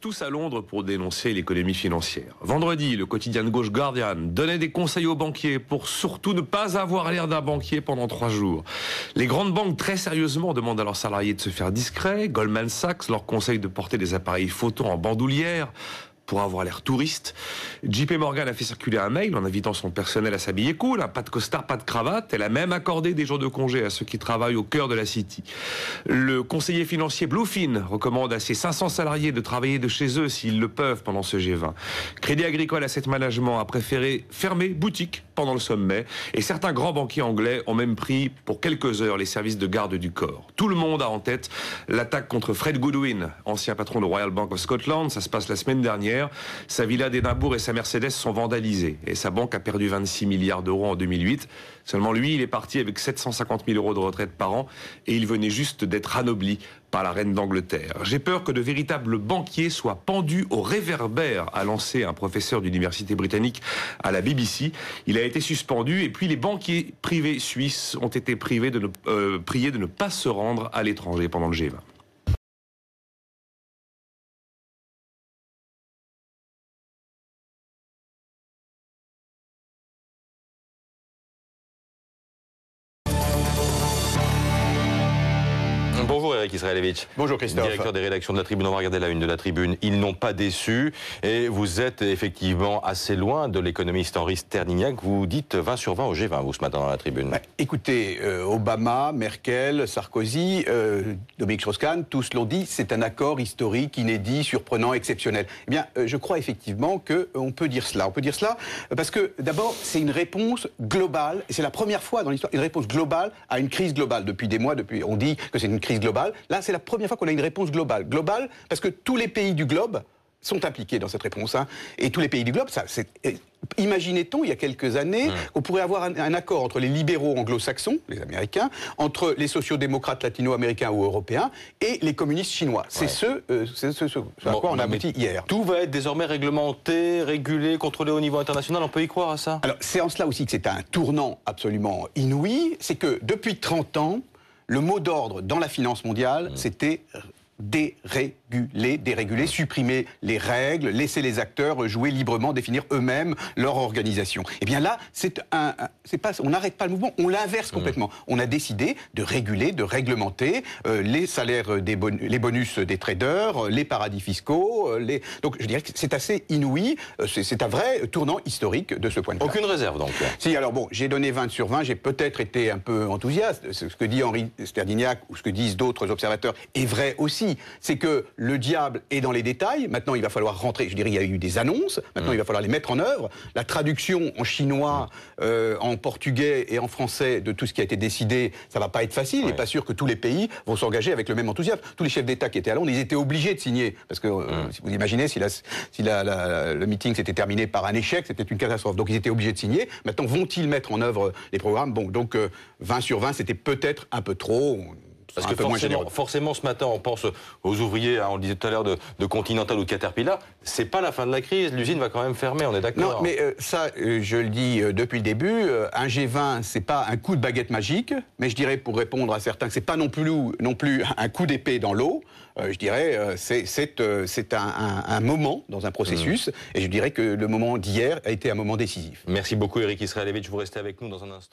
Tous à Londres pour dénoncer l'économie financière. Vendredi, le quotidien de gauche Guardian donnait des conseils aux banquiers pour surtout ne pas avoir l'air d'un banquier pendant 3 jours. Les grandes banques très sérieusement demandent à leurs salariés de se faire discrets. Goldman Sachs leur conseille de porter des appareils photo en bandoulière pour avoir l'air touriste. JP Morgan a fait circuler un mail en invitant son personnel à s'habiller cool, pas de costard, pas de cravate. Elle a même accordé des jours de congé à ceux qui travaillent au cœur de la City. Le conseiller financier Bluefin recommande à ses 500 salariés de travailler de chez eux s'ils le peuvent pendant ce G20. Crédit Agricole Asset Management a préféré fermer boutique pendant le sommet et certains grands banquiers anglais ont même pris pour quelques heures les services de garde du corps. Tout le monde a en tête l'attaque contre Fred Goodwin, ancien patron de Royal Bank of Scotland. Ça se passe la semaine dernière. Sa villa d'Édimbourg et sa Mercedes sont vandalisées et sa banque a perdu 26 milliards d'euros en 2008. Seulement lui, il est parti avec 750 000 euros de retraite par an et il venait juste d'être anobli par la reine d'Angleterre. J'ai peur que de véritables banquiers soient pendus au réverbère, a lancé un professeur d'université britannique à la BBC. Il a été suspendu et puis les banquiers privés suisses ont été priés de ne pas se rendre à l'étranger pendant le G20. Bonjour Eric Israelevich. Bonjour Christophe. Directeur des rédactions de la Tribune. On va regarder la une de la Tribune. Ils n'ont pas déçu. Et vous êtes effectivement assez loin de l'économiste Henri Sterdyniak. Vous dites 20 sur 20 au G20, vous, ce matin dans la Tribune. Écoutez, Obama, Merkel, Sarkozy, Dominique Strauss-Kahn, tous l'ont dit, c'est un accord historique, inédit, surprenant, exceptionnel. Eh bien, je crois effectivement qu'on peut dire cela. On peut dire cela parce que, d'abord, c'est une réponse globale. Et c'est la première fois dans l'histoire, une réponse globale à une crise globale. Depuis des mois, on dit que c'est une crise globale. Là, c'est la première fois qu'on a une réponse globale. Globale parce que tous les pays du globe sont impliqués dans cette réponse. Et tous les pays du globe, imaginait-on il y a quelques années qu'on pourrait avoir un accord entre les libéraux anglo-saxons, les Américains, entre les sociodémocrates latino-américains ou européens et les communistes chinois. C'est ce à quoi on a abouti hier. Tout va être désormais réglementé, régulé, contrôlé au niveau international. On peut y croire à ça? Alors, c'est en cela aussi que c'est un tournant absolument inouï. C'est que depuis 30 ans, le mot d'ordre dans la finance mondiale, c'était déréguler, supprimer les règles, laisser les acteurs jouer librement, définir eux-mêmes leur organisation. Et bien là, on n'arrête pas le mouvement, on l'inverse complètement. On a décidé de réguler, de réglementer les salaires, les bonus des traders, les paradis fiscaux. Donc je dirais que c'est assez inouï, c'est un vrai tournant historique de ce point de vue. Aucune réserve donc. Si, alors bon, j'ai donné 20 sur 20, j'ai peut-être été un peu enthousiaste. Ce que dit Henri Sterdyniak ou ce que disent d'autres observateurs est vrai aussi. C'est que le diable est dans les détails. Maintenant, il va falloir rentrer. Je dirais, il y a eu des annonces. Maintenant, il va falloir les mettre en œuvre. La traduction en chinois, en portugais et en français de tout ce qui a été décidé, ça va pas être facile. Il n'est pas sûr que tous les pays vont s'engager avec le même enthousiasme. Tous les chefs d'État qui étaient à Londres, ils étaient obligés de signer. Parce que, si vous imaginez, si le meeting s'était terminé par un échec, c'était une catastrophe. Donc, ils étaient obligés de signer. Maintenant, vont-ils mettre en œuvre les programmes? Bon, donc, 20 sur 20, c'était peut-être un peu trop. Parce que forcément, ce matin, on pense aux ouvriers, on le disait tout à l'heure, de Continental ou de Caterpillar. C'est pas la fin de la crise, l'usine va quand même fermer, on est d'accord? Non, mais ça, je le dis depuis le début, un G20, c'est pas un coup de baguette magique, mais je dirais, pour répondre à certains, que c'est pas non plus un coup d'épée dans l'eau. Je dirais, c'est un moment dans un processus, et je dirais que le moment d'hier a été un moment décisif. Merci beaucoup Eric Israelevich, vous restez avec nous dans un instant.